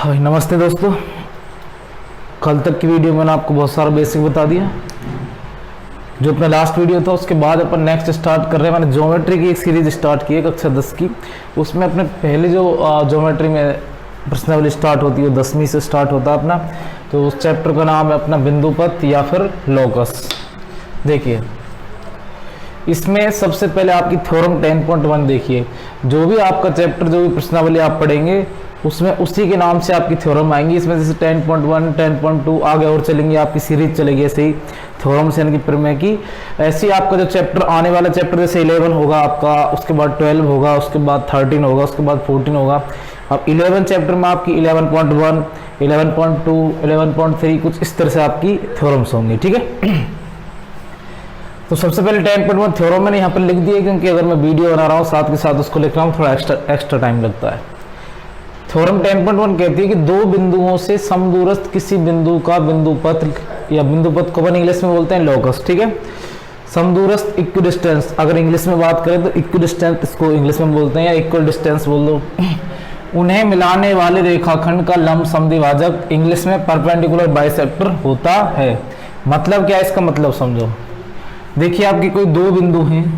हाय नमस्ते दोस्तों। कल तक की वीडियो मैंने आपको बहुत सारा बेसिक बता दिया। जो अपना लास्ट वीडियो था उसके बाद अपन नेक्स्ट स्टार्ट कर रहे हैं। मैंने ज्योमेट्री की एक सीरीज स्टार्ट की है कक्षा 10 की। उसमें अपने पहले जो ज्योमेट्री में प्रश्नावली स्टार्ट होती है वो 10वीं से स्टार्ट होता है अपना। तो उस चैप्टर का नाम है अपना बिंदुपथ या फिर लोकस। देखिए इसमें सबसे पहले आपकी थ्योरम 10.1 देखिए। जो भी आपका चैप्टर जो भी प्रश्नावली आप पढ़ेंगे उसमें उसी के नाम से आपकी थ्योरम आएंगी। इसमें जैसे 10.1 10.2 आगे और चलेंगी, आपकी सीरीज चलेगी ऐसे ही थ्योरम से यानी कि प्रमेय की। ऐसे ही आपका जो चैप्टर आने वाला चैप्टर जैसे 11 होगा आपका, उसके बाद 12 होगा, उसके बाद 13 होगा, उसके बाद 14 होगा। अब 11 चैप्टर में आपकी 11.1 11.2 11.3 कुछ इस तरह से आपकी थ्योरम्स होंगी। ठीक है। तो सबसे पहले 10.1 थ्योरम मैंने यहाँ पर लिख दिया क्योंकि अगर मैं वीडियो बना रहा हूँ साथ के साथ उसको लिख रहा हूँ थोड़ा एक्स्ट्रा टाइम लगता है। थ्योरम 10.1 कहती है कि दो बिंदुओं से समदूरस्थ किसी बिंदु का बिंदुपथ या बिंदुपथ को अपन इंग्लिश में बोलते हैं लोकस। ठीक है। समदूरस्थ इक्विडिस्टेंस, अगर इंग्लिश में बात करें तो इक्विडिस्टेंस इसको इंग्लिश में बोलते हैं या इक्वल डिस्टेंस बोल दो। उन्हें मिलाने वाले रेखाखंड का लंब समद्विभाजक इंग्लिश में परपेंडिकुलर बाइसेक्टर होता है। मतलब क्या है इसका मतलब समझो। देखिए आपके कोई दो बिंदु हैं,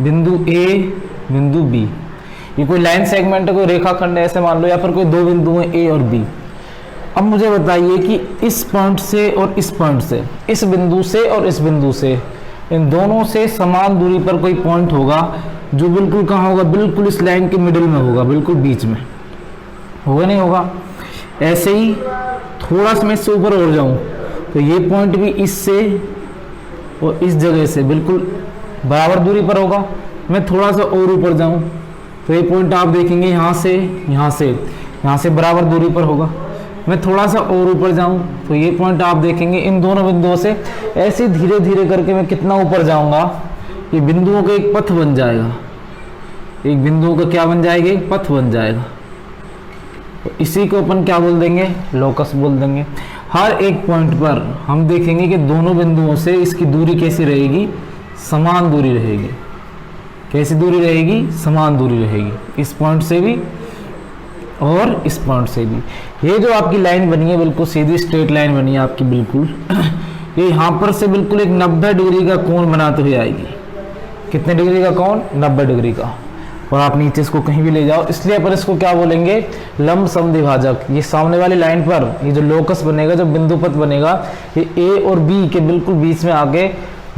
बिंदु ए बिंदु बी, ये कोई लाइन सेगमेंट है, कोई रेखाखंड है ऐसे मान लो, या फिर कोई दो बिंदु हैं ए और बी। अब मुझे बताइए कि इस पॉइंट से और इस पॉइंट से, इस बिंदु से और इस बिंदु से, इन दोनों से समान दूरी पर कोई पॉइंट होगा जो बिल्कुल कहाँ होगा, बिल्कुल इस लाइन के मिडिल में होगा, बिल्कुल बीच में होगा नहीं होगा। ऐसे ही थोड़ा सा मैं इससे ऊपर और जाऊँ तो ये पॉइंट भी इससे और इस जगह से बिल्कुल बराबर दूरी पर होगा। मैं थोड़ा सा और ऊपर जाऊं तो ये पॉइंट आप देखेंगे यहाँ से बराबर दूरी पर होगा। मैं थोड़ा सा और ऊपर जाऊं तो ये पॉइंट आप देखेंगे इन दोनों बिंदुओं से ऐसे धीरे धीरे करके मैं कितना ऊपर जाऊंगा, ये बिंदुओं का एक पथ बन जाएगा। एक बिंदुओं का क्या बन जाएगा, एक पथ बन जाएगा। तो इसी को अपन क्या बोल देंगे, लोकस बोल देंगे। हर एक पॉइंट पर हम देखेंगे कि दोनों बिंदुओं से इसकी दूरी कैसी रहेगी, समान दूरी रहेगी। कैसी दूरी रहेगी, समान दूरी रहेगी, इस पॉइंट से भी और इस पॉइंट से भी। ये जो आपकी लाइन बनी है बिल्कुल सीधी स्ट्रेट लाइन बनी है आपकी बिल्कुल, ये यहाँ पर से बिल्कुल एक 90 डिग्री का कोण बनाते हुए आएगी। कितने डिग्री का कोण, 90 डिग्री का। और आप नीचे इसको कहीं भी ले जाओ, इसलिए अपन इसको क्या बोलेंगे, लंब समद्विभाजक। ये सामने वाली लाइन पर ये जो लोकस बनेगा, जो बिंदुपथ बनेगा, ये ए और बी के बिल्कुल बीच में आके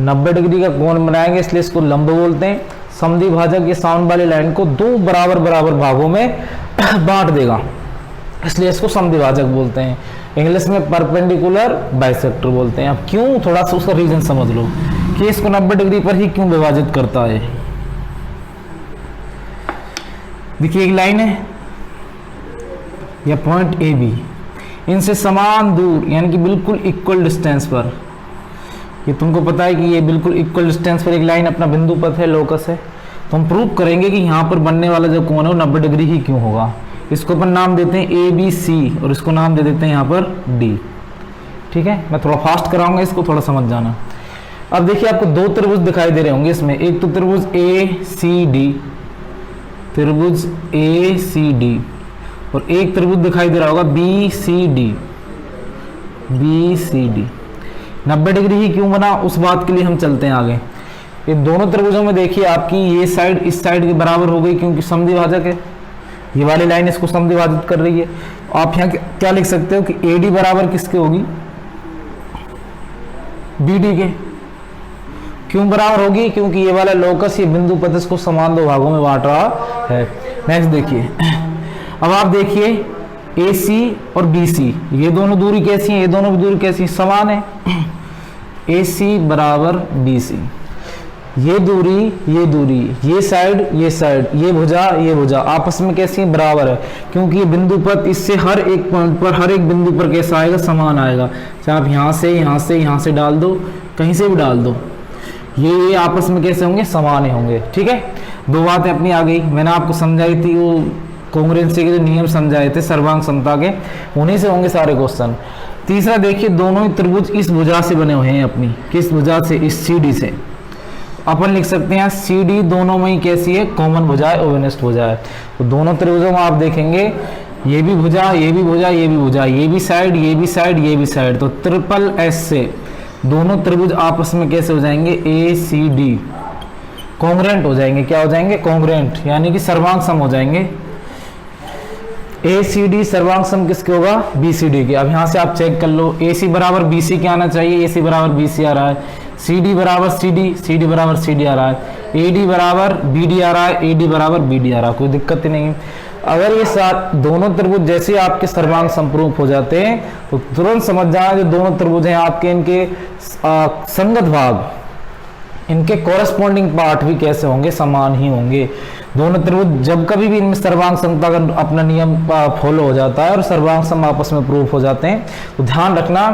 90 डिग्री का कोण बनाएंगे, इसलिए इसको लंब बोलते हैं। समद्विभाजक ये सामने वाली लाइन को दो बराबर बराबर भागों में बांट देगा, इसलिए इसको समद्विभाजक बोलते हैं। इंग्लिश में परपेंडिकुलर बाइसेक्टर बोलते हैं। अब क्यों, थोड़ा सा उसका रीजन समझ लो कि इसको 90 डिग्री पर ही क्यों विभाजित करता है। देखिए एक लाइन है या पॉइंट ए बी, इनसे समान दूर यानी कि बिल्कुल इक्वल डिस्टेंस पर, ये तुमको पता है कि ये बिल्कुल इक्वल डिस्टेंस पर एक लाइन अपना बिंदुपथ है, लोकस है। तो हम प्रूव करेंगे कि यहाँ पर बनने वाला जो कोण है वो 90 डिग्री ही क्यों होगा। इसको अपन नाम देते हैं ए बी सी और इसको नाम दे देते हैं यहाँ पर डी। ठीक है, मैं थोड़ा फास्ट कराऊंगा, इसको थोड़ा समझ जाना। अब देखिए आपको दो त्रिभुज दिखाई दे रहे होंगे इसमें, एक तो त्रिभुज ए सी डी, त्रिभुज ए सी डी, और एक त्रिभुज दिखाई दे रहा होगा बी सी डी। 90 डिग्री ही क्यों बना, उस बात के लिए हम चलते हैं आगे। इन दोनों त्रिभुजों में देखिए आपकी ये साइड इस साइड के बराबर हो गई क्योंकि समद्विभाजक है। ये वाली लाइन इसको समद्विभाजित कर रही है। आप यहाँ क्या लिख सकते हो कि ए डी बराबर किसके होगी, बी डी के। क्यों बराबर होगी, क्योंकि ये वाला लोकस ये बिंदुपथ इसको समान दो भागों में बांट रहा है। नेक्स्ट देखिए, अब आप देखिए ए सी और बी सी, ये दोनों दूरी कैसी है, ये दोनों दूरी कैसी है, समान है। ए सी बराबर बी सी, ये दूरी, ये साइड, ये भुजा आपस में कैसी है, बराबर है। क्योंकि ये बिंदुपथ इससे हर एक पॉइंट पर, हर एक बिंदु पर कैसा आएगा, समान आएगा। चाहे आप यहाँ से डाल दो, कहीं से भी डाल दो, ये आपस में कैसे होंगे, समान होंगे। ठीक है, दो बातें अपनी आ गई। मैंने आपको समझाई थी वो कॉन्ग्रुएंसी के जो नियम समझाए थे सर्वांग समता के, उन्हीं से होंगे सारे क्वेश्चन। तीसरा देखिए, दोनों ही त्रिभुज इस भुजा से बने हुए हैं अपनी, किस भुजा से, इस सी डी से। अपन लिख सकते हैं CD दोनों में ही कैसी है, कॉमन भुजा है, ओवेनिस्ट भुजा है। तो दोनों त्रिभुजों में आप देखेंगे ये भी भुजा, ये भी भुजा, ये भी भुजा, ये भी साइड, ये भी साइड, ये भी साइड, तो ट्रिपल एस से दोनों त्रिभुज आपस में कैसे हो जाएंगे, ए सी डी कॉन्ग्रुएंट हो जाएंगे। क्या हो जाएंगे, कॉन्ग्रुएंट, यानी कि सर्वांग सम हो जाएंगे। ए सी डी सर्वांग सम किसके होगा, बी सी डी के। अब यहाँ से आप चेक कर लो, ए सी बराबर बी सी क्या आना चाहिए, ए सी बराबर बी सी आ रहा है, सी डी बराबर सी डी, सी डी बराबर सी डी आ रहा है, ए डी बराबर बी डी आ रहा है, ए डी बराबर बी डी आ रहा है, कोई दिक्कत ही नहीं। अगर ये साथ दोनों त्रिभुज जैसे आपके सर्वांग समरूप हो जाते हैं तो तुरंत समझ जाना जो दोनों त्रिभुज हैं आपके, इनके संगत भाग, इनके कॉरेस्पॉन्डिंग पार्ट भी कैसे होंगे, समान ही होंगे। दोनों त्रिभुज जब कभी भी इनमें सर्वांग समता का अपना नियम फॉलो हो जाता है और सर्वांग सम आपस में प्रूफ हो जाते हैं, तो ध्यान रखना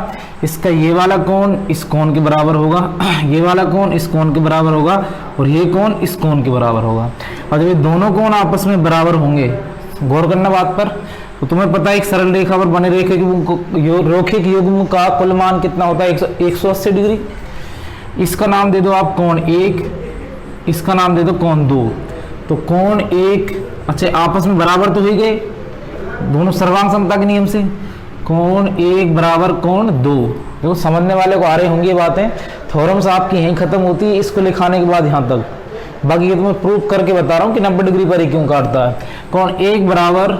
इसका ये वाला कोण इस कोण के बराबर होगा, ये वाला कोण इस कोण के बराबर होगा और ये कोण इस कोण के बराबर होगा। और जब ये दोनों कोण आपस में बराबर होंगे, गौर करना बात पर, तो तुम्हें पता है एक सरल रेखा पर बने रेखे की रैखिक युग्म का कुल मान कितना होता है, 180 डिग्री। इसका नाम दे दो आप कोण 1, इसका नाम दे दो कोण 2, तो कोण 1, अच्छा आपस में बराबर तो हो गए दोनों सर्वांग समता के नियम से, कोण 1 बराबर कोण 2। देखो समझने वाले को आ रही होंगी ये बातें, थ्योरम्स आपकी यहीं खत्म होती है इसको लिखाने के बाद यहाँ तक, बाकी ये तुम्हें प्रूफ करके बता रहा हूँ कि 90 डिग्री पर ही क्यों काटता है। कोण 1 बराबर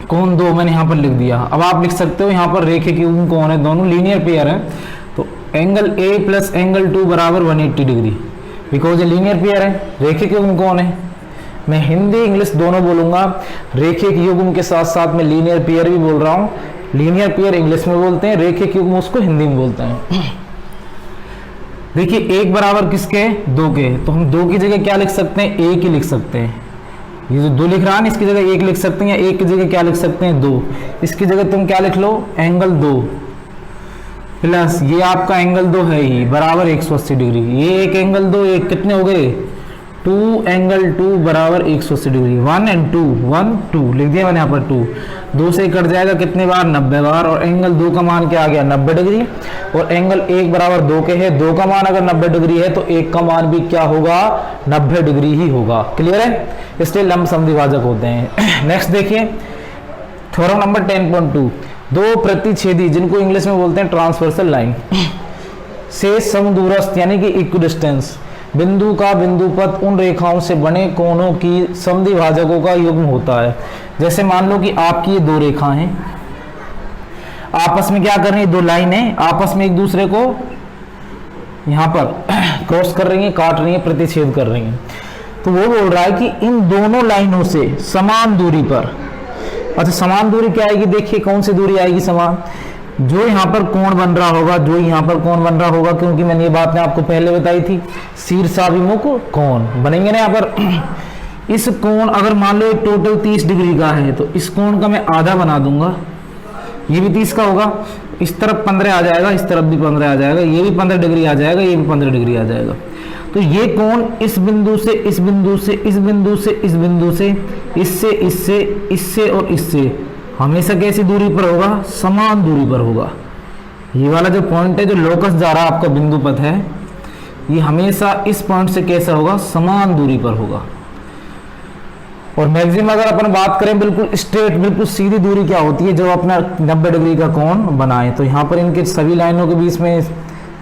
कोण 2 मैंने यहाँ पर लिख दिया। अब आप लिख सकते हो यहाँ पर रेखिक युग्म कौन है, दोनों लीनियर पेयर हैं, तो एंगल ए प्लस एंगल 2 बराबर 180 डिग्री, बिकॉज ये लीनियर पेयर है। रेखिक युग्म कौन है, मैं हिंदी इंग्लिश दोनों बोलूंगा, रेखिक युग्म के साथ साथ मैं लीनियर पेयर भी बोल रहा हूँ। लीनियर पेयर इंग्लिश में बोलते हैं, रेखिक युग्म उसको हिंदी में बोलते हैं। देखिए 1 बराबर किसके, 2 के, तो हम 2 की जगह क्या लिख सकते हैं, 1 ही लिख सकते हैं। ये जो 2 लिख रहा है ना इसकी जगह 1 लिख सकते हैं, या 1 की जगह क्या लिख सकते हैं, 2। इसकी जगह तुम क्या लिख लो, एंगल 2 प्लस ये आपका एंगल 2 है ही बराबर 180 डिग्री, ये एक एंगल 2, एक कितने हो गए 2 एंगल 2 बराबर 180 डिग्री, 1 and 2 1 2 लिख दिया मैंने यहाँ पर 2, 2 से कट जाएगा कितने बार, 90 बार, और एंगल 2 का मान क्या आ गया 90 डिग्री, और एंगल 1 बराबर 2 के है, 2 का मान अगर 90 डिग्री है तो 1 का मान भी क्या होगा 90 डिग्री ही होगा। क्लियर है, इसलिए लंब समद्विभाजक होते हैं। नेक्स्ट देखिए थ्योरम नंबर 10.2, दो प्रतिच्छेदी जिनको इंग्लिश में बोलते हैं ट्रांसवर्सल लाइन से समदूरस्थ यानी कि इक्विडिस्टेंस बिंदु का बिंदुपथ उन रेखाओं से बने कोणों की समद्विभाजकों का युग्म होता है। जैसे मान लो कि आपकी ये 2 रेखा हैं, आपस में क्या कर रही है, 2 लाइनें आपस में एक दूसरे को यहाँ पर क्रॉस कर रही हैं, काट रही हैं, प्रतिच्छेद कर रही हैं। तो वो बोल रहा है कि इन दोनों लाइनों से समान दूरी पर, अच्छा समान दूरी क्या आएगी, देखिए कौन सी दूरी आएगी समान, जो यहाँ पर कोण बन रहा होगा, जो यहाँ पर कोण बन रहा होगा, क्योंकि मैंने ये बात आपको पहले बताई थी, शीर्षाभिमुख कोण बनेंगे ना यहाँ पर। इस कोण अगर मान लो टोटल 30 डिग्री का है तो इस कोण का मैं आधा बना दूंगा, ये भी 30 का होगा, इस तरफ 15 आ जाएगा, इस तरफ भी 15 आ जाएगा, ये भी 15 डिग्री आ जाएगा, ये भी 15 डिग्री आ जाएगा। तो ये कोण इस बिंदु से इस बिंदु से इस बिंदु से इस बिंदु से इससे इससे इससे और इससे हमेशा कैसी दूरी पर होगा, समान दूरी पर होगा। ये वाला जो पॉइंट है जो लोकस जा रहा आपका बिंदु पथ है, ये हमेशा इस पॉइंट से कैसा होगा, समान दूरी पर होगा। और मैक्सिमम अगर अपन बात करें बिल्कुल स्ट्रेट बिल्कुल सीधी दूरी क्या होती है, जो अपना 90 डिग्री का कोण बनाए, तो यहाँ पर इनके सभी लाइनों के बीच में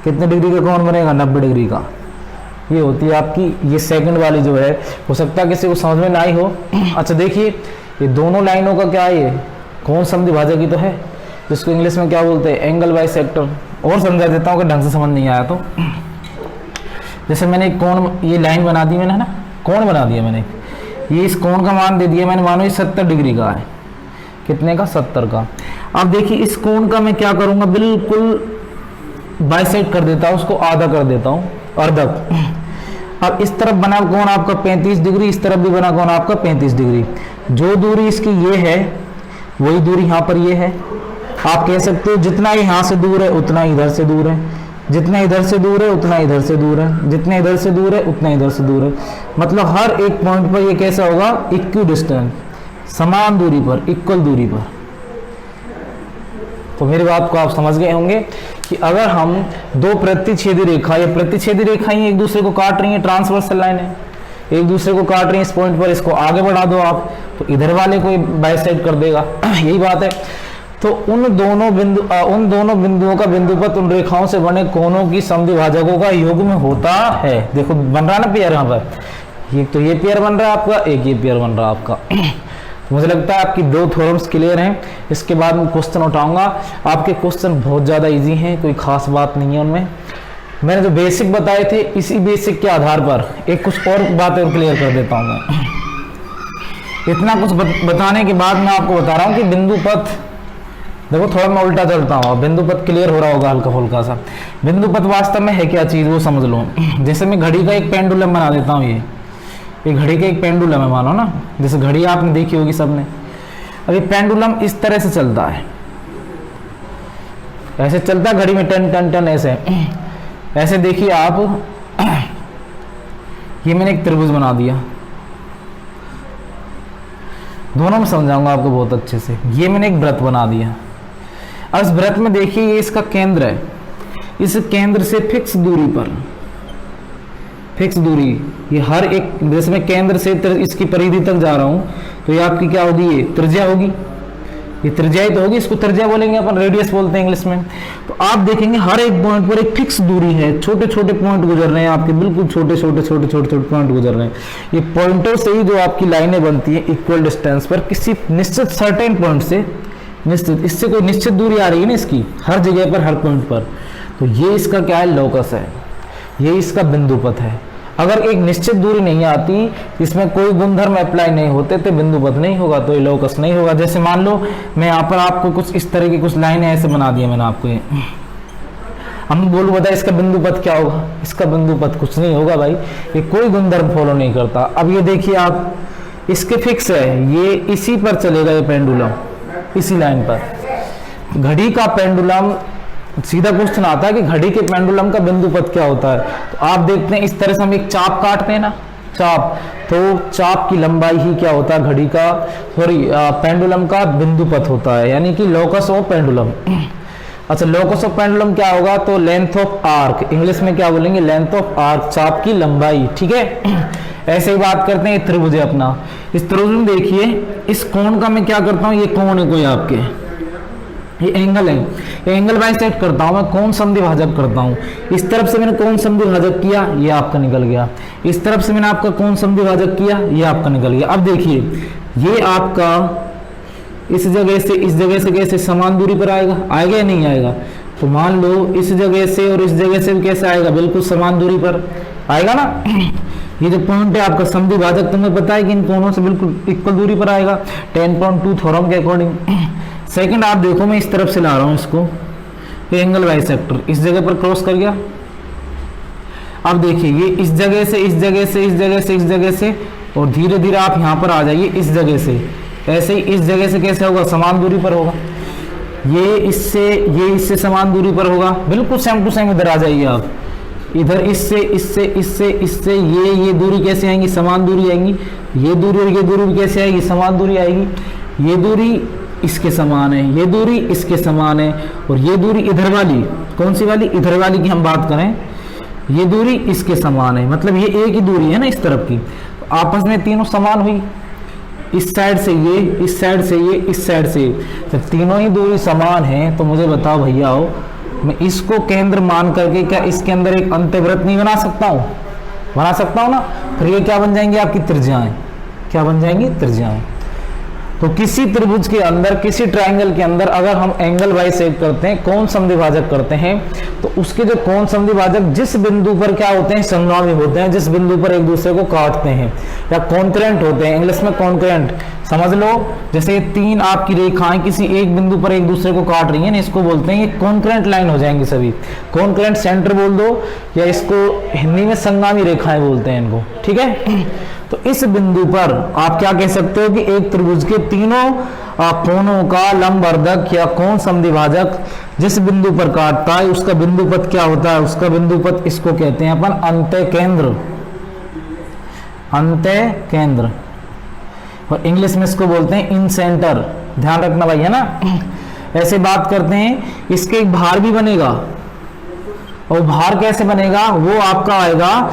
कितने डिग्री का कोण बनेगा, 90 डिग्री का। ये होती है आपकी ये सेकंड वाली जो है, हो सकता है किसी को समझ में ना आई हो। अच्छा देखिए ये दोनों लाइनों का क्या है, ये कोण समद्विभाजक ही तो है, जिसको इंग्लिश में क्या बोलते हैं, एंगल बाइसेक्टर। और समझा देता हूँ कि ढंग से समझ नहीं आया तो। जैसे मैंने एक कोण, ये लाइन बना दी मैंने, है ना, कोण बना दिया मैंने, ये इस कोण का मान दे दिया मैंने, मानो ये 70 डिग्री का है, कितने का, 70 का। अब देखिए इस कोण का मैं क्या करूँगा, बिल्कुल बाइसेक्ट कर देता हूँ, उसको आधा कर देता हूँ, अर्धक। अब इस तरफ बना कोण आपका 35 डिग्री, इस तरफ भी बना कोण आपका 35 डिग्री। जो दूरी इसकी ये है वही दूरी यहाँ पर ये है। आप कह सकते हो जितना यहाँ से दूर है उतना इधर से दूर है, जितना इधर से दूर है उतना इधर से दूर है, जितना इधर से दूर है उतना इधर से दूर है। मतलब हर एक पॉइंट पर ये कैसा होगा, इक्विडिस्टेंट, समान दूरी पर, इक्वल दूरी पर। तो मेरी बात को आप समझ गए होंगे कि अगर हम दो प्रतिच्छेदी रेखा या प्रतिच्छेदी रेखाएं एक दूसरे को काट रही हैं, ट्रांसवर्सल लाइन है, एक दूसरे को काट रही हैं इस पॉइंट पर, इसको आगे बढ़ा दो आप, तो इधर वाले को बाइसेक्ट कर देगा। यही बात है। तो उन दोनों बिंदुओं का बिंदुपथ उन रेखाओं से बने कोणों की समद्विभाजकों का युग्म होता है। देखो बन रहा ना पेयर यहाँ पर, ये तो ये पेयर बन रहा है आपका, एक ये पेयर बन रहा है आपका। तो मुझे लगता है आपकी 2 थ्योरम्स क्लियर हैं। इसके बाद मैं क्वेश्चन उठाऊंगा। आपके क्वेश्चन बहुत ज़्यादा इजी हैं, कोई खास बात नहीं है उनमें। मैंने जो बेसिक बताए थे, इसी बेसिक के आधार पर एक कुछ और बातें और क्लियर कर देता हूँ मैं। इतना कुछ बताने के बाद मैं आपको बता रहा हूँ कि बिंदुपथ, देखो थोड़ा मैं उल्टा चलता हूँ, बिंदुपथ क्लियर हो रहा होगा हल्का फुल्का सा। बिंदुपथ वास्तव में है क्या चीज़ वो समझ लो। जैसे मैं घड़ी का एक पेंडुलम बना देता हूँ, ये घड़ी का एक पेंडुलम है मानो ना, जैसे घड़ी आपने देखी होगी सबने। अब ये पेंडुलम इस तरह से चलता है, ऐसे चलता है घड़ी में, टन टन टन ऐसे ऐसे। देखिए आप, ये मैंने एक त्रिभुज बना दिया, दोनों में समझाऊंगा आपको बहुत अच्छे से। ये मैंने एक वृत्त बना दिया। अब इस वृत्त में देखिए ये इसका केंद्र है, इस केंद्र से फिक्स दूरी पर, फिक्स दूरी, ये हर एक, जैसे मैं केंद्र से इसकी परिधि तक जा रहा हूं तो ये आपकी क्या होगी, ये त्रिज्या होगी, ये त्रिज्या ही तो होगी, इसको त्रिज्या बोलेंगे अपन, रेडियस बोलते हैं इंग्लिश में। तो आप देखेंगे हर एक पॉइंट पर एक फिक्स दूरी है, छोटे छोटे पॉइंट गुजर रहे हैं आपके, बिल्कुल छोटे छोटे छोटे छोटे छोटे पॉइंट गुजर रहे हैं। ये पॉइंटों से ही जो आपकी लाइनें बनती हैं इक्वल डिस्टेंस पर, किसी निश्चित सर्टेन पॉइंट से, निश्चित, इससे कोई निश्चित दूरी आ रही है ना इसकी, हर जगह पर, हर पॉइंट पर। तो ये इसका क्या है, लोकस है, ये इसका बिंदुपथ है। अगर एक निश्चित दूरी नहीं आती, इसमें कोई गुणधर्म अप्लाई नहीं होते तो बिंदुपथ नहीं होगा, तो ये लोकस नहीं होगा। जैसे मान लो मैं यहाँ पर आपको कुछ इस तरह की कुछ लाइनें ऐसे बना दी मैंने आपको, ये हम बोलो बताए इसका बिंदुपथ क्या होगा, इसका बिंदुपथ कुछ नहीं होगा भाई, ये कोई गुणधर्म फॉलो नहीं करता। अब ये देखिए आप, इसके फिक्स है, ये इसी पर चलेगा, ये पेंडुलम इसी लाइन पर। घड़ी का पेंडुलम, सीधा क्वेश्चन आता है कि घड़ी के पेंडुलम का बिंदुपथ क्या होता है। तो आप देखते हैं इस तरह से हम एक चाप काटते हैं ना, चाप, तो चाप की लंबाई ही क्या होता है, घड़ी का, सॉरी पेंडुलम का बिंदुपथ होता है, यानी कि लोकस ऑफ पेंडुलम। अच्छा, लोकस ऑफ पेंडुलम क्या होगा, तो लेंथ ऑफ आर्क, इंग्लिश में क्या बोलेंगे, लेंथ ऑफ आर्क, चाप की लंबाई। ठीक है, ऐसे ही बात करते हैं त्रिभुज है अपना। इस त्रिभुज में देखिए, इस कोण का मैं क्या करता हूँ, ये कोण है कोई आपके, ये एंगल है, ये एंगल बाइसेक्ट करता हूं मैं, कौन समद्विभाजक करता हूं। इस तरफ से मैंने कौन समद्विभाजक किया, ये आपका निकल गया। इस तरफ से मैंने आपका कौन समद्विभाजक किया, ये आपका निकल गया। अब देखिए ये आपका इस जगह से इस जगह से कैसे समान दूरी पर आएगा, आएगा या नहीं आएगा। तो मान लो इस जगह से और इस जगह से कैसे आएगा, बिल्कुल समान दूरी पर आएगा ना। ये जो पॉइंट है आपका समद्विभाजक, तुम्हें पता है कि इन कोणों से बिल्कुल इक्वल दूरी पर आएगा 10.2 थ्योरम के अकॉर्डिंग। सेकंड आप देखो, मैं इस तरफ से ला रहा हूं इसको, एंगल बाइसेक्टर इस जगह पर क्रॉस कर गया। अब देखिए ये इस जगह से इस जगह से इस जगह से इस जगह से, और धीरे धीरे आप यहां पर आ जाइए इस जगह से, ऐसे ही इस जगह से कैसे होगा, समान दूरी पर होगा। ये इससे समान दूरी पर होगा, बिल्कुल सेम टू सेम। इधर आ जाइए आप, इधर इससे इससे इससे इससे ये दूरी कैसे आएंगी, समान दूरी आएंगी। ये दूरी और ये दूरी भी कैसे आएगी, समान दूरी आएगी। ये दूरी इसके समान है, ये दूरी इसके समान है, और ये दूरी इधर वाली, कौन सी वाली, इधर वाली की हम बात करें, ये दूरी इसके समान है। मतलब ये एक ही दूरी है ना इस तरफ की, तो आपस में तीनों समान हुई। इस साइड से ये, इस साइड से ये, इस साइड से, जब तीनों ही दूरी समान है तो मुझे बताओ भैया हो, मैं इसको केंद्र मान करके क्या इसके अंदर एक अंतःवृत्त नहीं बना सकता हूँ, बना सकता हूँ ना। फिर ये क्या बन जाएंगी आपकी त्रिज्याएं, क्या बन जाएंगी, त्रिज्याएं। तो किसी त्रिभुज के अंदर, किसी ट्रायंगल के अंदर अगर हम एंगल बाइसेक्ट करते हैं, कोण समद्विभाजक करते हैं, तो उसके जो कोण समद्विभाजक जिस बिंदु पर क्या होते हैं, संगामी होते हैं, जिस बिंदु पर एक दूसरे को काटते हैं या कॉन्करेंट होते हैं, इंग्लिश में कॉन्करेंट समझ लो। जैसे तीन आपकी रेखाएं किसी एक बिंदु पर एक दूसरे को काट रही हैं, इसको बोलते हैं, ये कॉन्करेंट लाइन हो जाएंगी सभी। कॉन्करेंट सेंटर बोल दो, या इसको हिंदी में संगामी रेखाएं बोलते हैं इनको, ठीक है। तो इस बिंदु पर आप क्या कह सकते हो कि एक त्रिभुज के तीनों कोणों का लंबवर्धक या कोण समद्विभाजक जिस बिंदु पर काटता है उसका बिंदुपथ क्या होता है, उसका बिंदुपथ इसको कहते हैं अपन अंतःकेंद्र, अंतःकेंद्र, और इंग्लिश में इसको बोलते हैं इन सेंटर। ध्यान रखना भाई, है ना। ऐसे बात करते हैं, इसके एक भार भी बनेगा, और भार कैसे बनेगा, वो आपका आएगा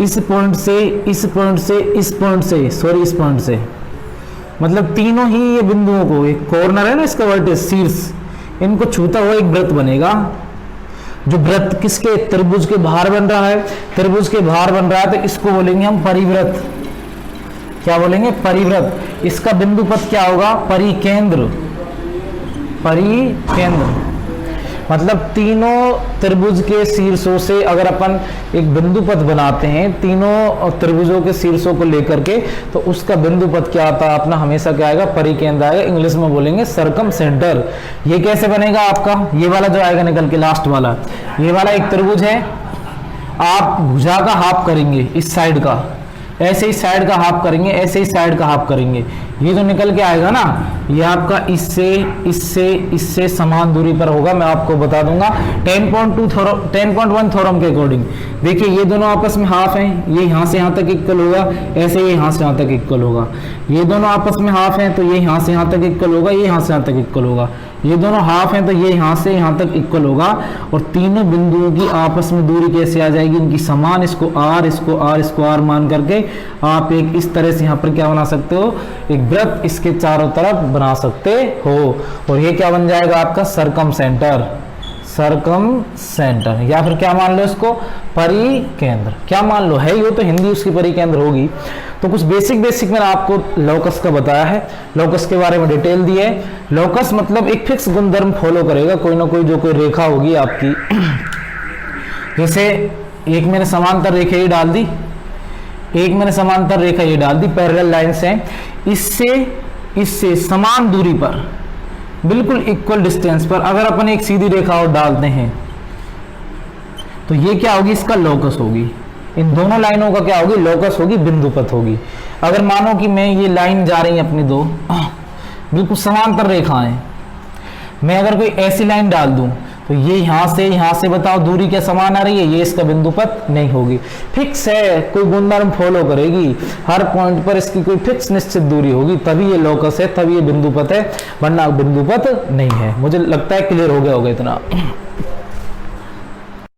इस पॉइंट से इस पॉइंट से इस पॉइंट से, सॉरी इस पॉइंट से, मतलब तीनों ही ये बिंदुओं को, एक कॉर्नर है ना इसका वर्टेक्स शीर्ष, इनको छूता हुआ एक वृत्त बनेगा। जो वृत्त किसके, त्रिभुज के बाहर बन रहा है, त्रिभुज के बाहर बन रहा है तो इसको बोलेंगे हम परिवृत्त। क्या बोलेंगे, परिवृत्त। इसका बिंदु पथ क्या होगा, परिकेंद्र। परिकेंद्र मतलब तीनों त्रिभुज के शीर्षों से अगर अपन एक बिंदु पथ बनाते हैं तीनों त्रिभुजों के शीर्षों को लेकर के, तो उसका बिंदु पथ क्या आता है अपना, हमेशा क्या आएगा, परिकेंद्र आएगा। इंग्लिश में बोलेंगे सरकम सेंटर। ये कैसे बनेगा आपका, ये वाला जो आएगा निकल के लास्ट वाला, ये वाला एक त्रिभुज है, आप भुजा का हाफ करेंगे इस साइड का, ऐसे ही साइड का हाफ करेंगे, ऐसे ही साइड का हाफ करेंगे, ये जो निकल के आएगा ना ये आपका इससे इससे इससे समान दूरी पर होगा। मैं आपको बता दूंगा 10.1 थ्योरम के अकॉर्डिंग। देखिए ये दोनों आपस में हाफ हैं, ये यहाँ से यहाँ तक इक्वल होगा, ऐसे ये यहाँ से यहाँ तक इक्वल होगा। ये दोनों आपस में हाफ हैं तो ये यहाँ से यहाँ तक इक्वल होगा, ये यहाँ से यहाँ तक इक्वल होगा। ये दोनों हाफ हैं तो ये यहाँ से यहाँ तक इक्वल होगा। और तीनों बिंदुओं की आपस में दूरी कैसे आ जाएगी, इनकी समान, इसको आर, इसको आर, इसको आर मान करके आप एक इस तरह से यहाँ पर क्या बना सकते हो, एक वृत्त इसके चारों तरफ बना सकते हो। और ये क्या बन जाएगा आपका सरकम सेंटर। सरकम सेंटर या फिर क्या मान लो इसको, परिकेंद्र। क्या मान लो है, ये तो हिंदी उसकी परिकेंद्र होगी। तो कुछ बेसिक मैंने आपको लॉकस का बताया है, लॉकस के बारे में डिटेल दी है। लॉकस मतलब एक फिक्स गुणधर्म फॉलो करेगा, कोई ना कोई जो कोई रेखा होगी आपकी। जैसे एक मैंने समांतर रेखा ये डाल दी, एक मैंने समांतर रेखा ये डाल दी, पैरेलल लाइंस हैं, इससे समान दूरी पर, बिल्कुल इक्वल डिस्टेंस पर अगर अपन एक सीधी रेखा और डालते हैं तो ये क्या होगी, इसका लॉकस होगी। इन दोनों लाइनों का क्या होगी, लॉकस होगी, बिंदुपथ होगी। अगर मानो कि मैं ये लाइन जा रही है अपनी दो बिल्कुल समांतर रेखाएं, मैं अगर कोई ऐसी लाइन डाल दूं तो ये यहाँ से बताओ दूरी क्या समान आ रही है, ये इसका बिंदुपथ नहीं होगी। फिक्स है, कोई गुणधर्म फॉलो करेगी, हर पॉइंट पर इसकी कोई फिक्स निश्चित दूरी होगी, तभी ये लॉकस है, तभी ये बिंदुपथ है, वरना बिंदुपथ नहीं है। मुझे लगता है क्लियर हो गया होगा इतना।